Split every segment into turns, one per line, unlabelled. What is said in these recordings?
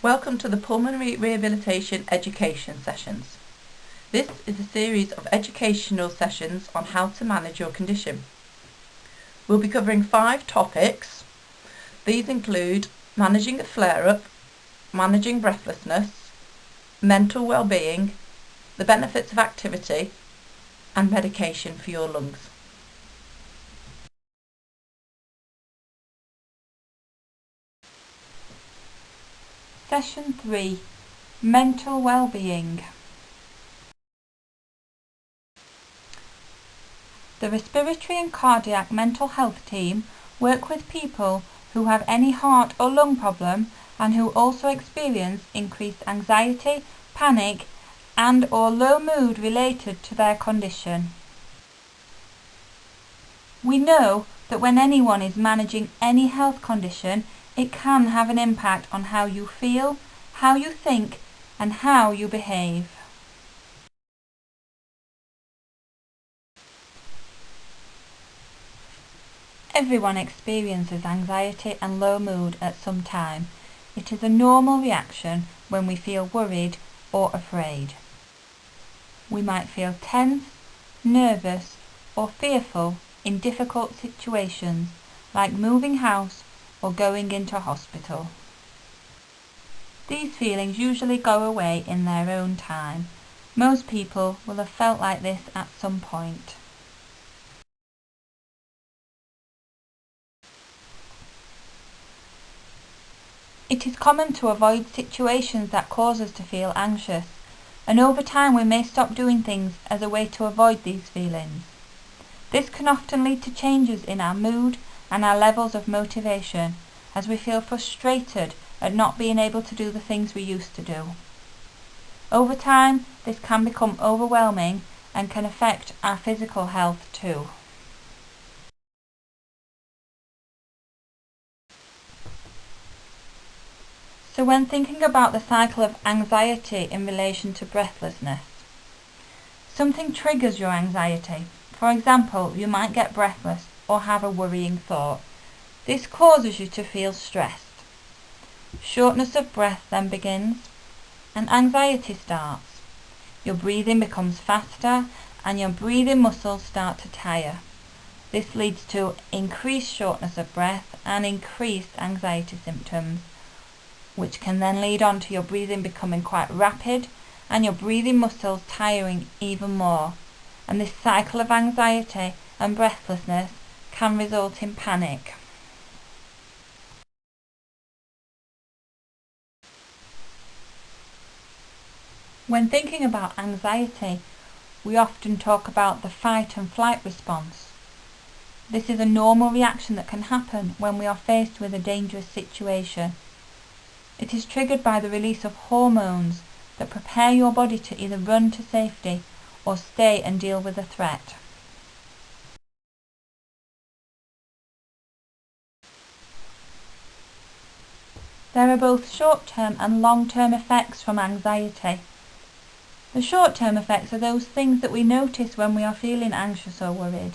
Welcome to the Pulmonary Rehabilitation Education Sessions. This is a series of educational sessions on how to manage your condition. We'll be covering 5 topics. These include managing a flare-up, managing breathlessness, mental well-being, the benefits of activity, and medication for your lungs. Session 3. Mental well-being. The Respiratory and Cardiac Mental Health team work with people who have any heart or lung problem and who also experience increased anxiety, panic, and/or low mood related to their condition. We know that when anyone is managing any health condition, it can have an impact on how you feel, how you think, and how you behave. Everyone experiences anxiety and low mood at some time. It is a normal reaction when we feel worried or afraid. We might feel tense, nervous, or fearful in difficult situations like moving house or going into hospital. These feelings usually go away in their own time. Most people will have felt like this at some point. It is common to avoid situations that cause us to feel anxious, and over time we may stop doing things as a way to avoid these feelings. This can often lead to changes in our mood and our levels of motivation, as we feel frustrated at not being able to do the things we used to do. Over time, this can become overwhelming and can affect our physical health too. So when thinking about the cycle of anxiety in relation to breathlessness, something triggers your anxiety. For example, you might get breathless or have a worrying thought. This causes you to feel stressed. Shortness of breath then begins, and anxiety starts. Your breathing becomes faster and your breathing muscles start to tire. This leads to increased shortness of breath and increased anxiety symptoms, which can then lead on to your breathing becoming quite rapid and your breathing muscles tiring even more. And this cycle of anxiety and breathlessness can result in panic. When thinking about anxiety, we often talk about the fight and flight response. This is a normal reaction that can happen when we are faced with a dangerous situation. It is triggered by the release of hormones that prepare your body to either run to safety or stay and deal with a threat. There are both short-term and long-term effects from anxiety. The short-term effects are those things that we notice when we are feeling anxious or worried.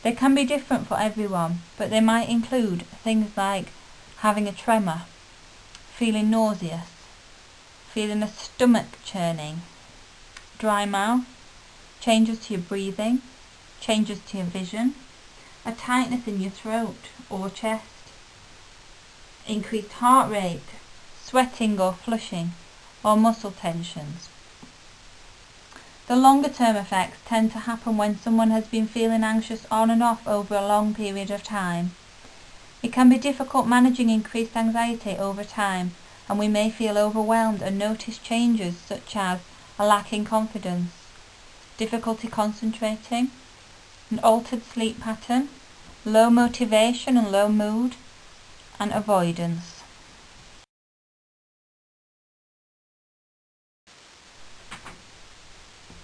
They can be different for everyone, but they might include things like having a tremor, feeling nauseous, feeling a stomach churning, dry mouth, changes to your breathing, changes to your vision, a tightness in your throat or chest, increased heart rate, sweating or flushing, or muscle tensions. The longer term effects tend to happen when someone has been feeling anxious on and off over a long period of time. It can be difficult managing increased anxiety over time, and we may feel overwhelmed and notice changes such as a lack in confidence, difficulty concentrating, an altered sleep pattern, low motivation and low mood, and avoidance.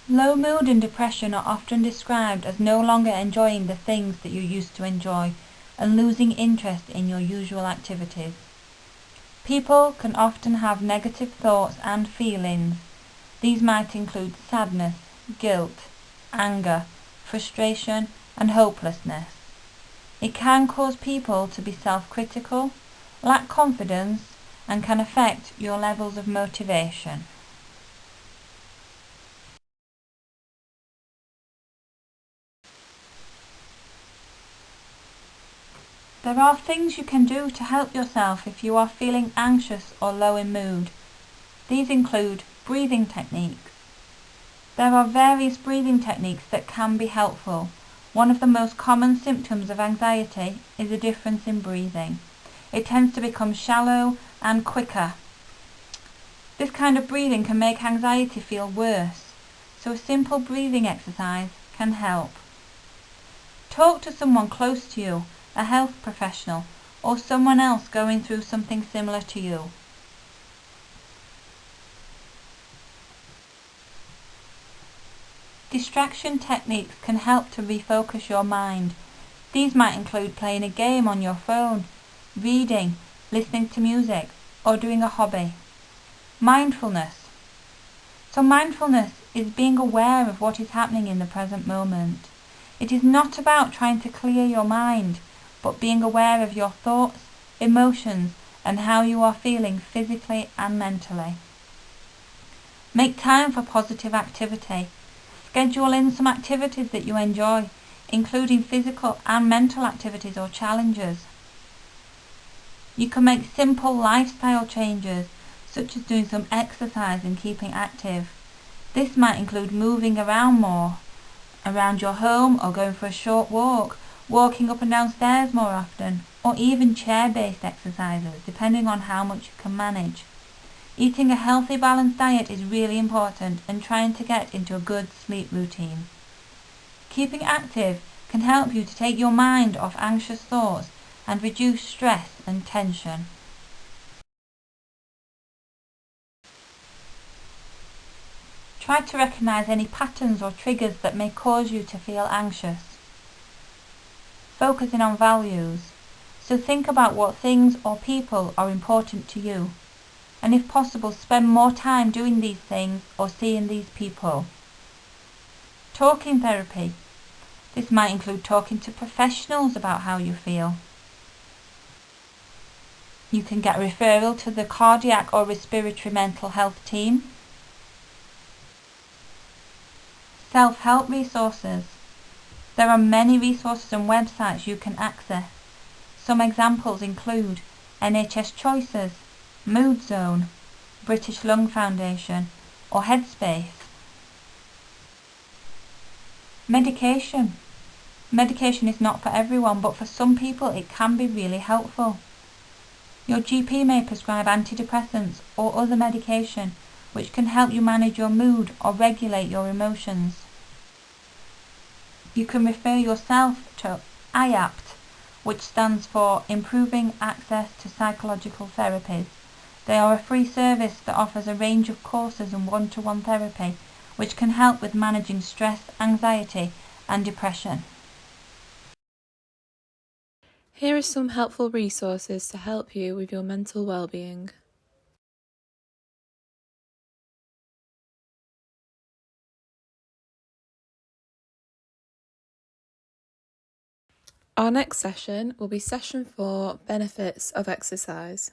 Low mood and depression are often described as no longer enjoying the things that you used to enjoy and losing interest in your usual activities. People can often have negative thoughts and feelings. These might include sadness, guilt, anger, frustration, and hopelessness. It can cause people to be self-critical, lack confidence, and can affect your levels of motivation. There are things you can do to help yourself if you are feeling anxious or low in mood. These include breathing techniques. There are various breathing techniques that can be helpful. One of the most common symptoms of anxiety is a difference in breathing. It tends to become shallow and quicker. This kind of breathing can make anxiety feel worse, so a simple breathing exercise can help. Talk to someone close to you, a health professional, or someone else going through something similar to you. Distraction techniques can help to refocus your mind. These might include playing a game on your phone, reading, listening to music, or doing a hobby. Mindfulness. So mindfulness is being aware of what is happening in the present moment. It is not about trying to clear your mind, but being aware of your thoughts, emotions, and how you are feeling physically and mentally. Make time for positive activity. Schedule in some activities that you enjoy, including physical and mental activities or challenges. You can make simple lifestyle changes, such as doing some exercise and keeping active. This might include moving around more, around your home, or going for a short walk, walking up and down stairs more often, or even chair-based exercises, depending on how much you can manage. Eating a healthy, balanced diet is really important, and trying to get into a good sleep routine. Keeping active can help you to take your mind off anxious thoughts and reduce stress and tension. Try to recognize any patterns or triggers that may cause you to feel anxious. Focusing on values. So think about what things or people are important to you, and if possible, spend more time doing these things or seeing these people. Talking therapy. This might include talking to professionals about how you feel. You can get a referral to the cardiac or respiratory mental health team. Self-help resources. There are many resources and websites you can access. Some examples include NHS Choices, Mood Zone, British Lung Foundation, or Headspace. Medication. Medication is not for everyone, but for some people it can be really helpful. Your GP may prescribe antidepressants or other medication which can help you manage your mood or regulate your emotions. You can refer yourself to IAPT, which stands for Improving Access to Psychological Therapies. They are a free service that offers a range of courses and one-to-one therapy, which can help with managing stress, anxiety, and depression.
Here are some helpful resources to help you with your mental well-being. Our next session will be session 4, Benefits of Exercise.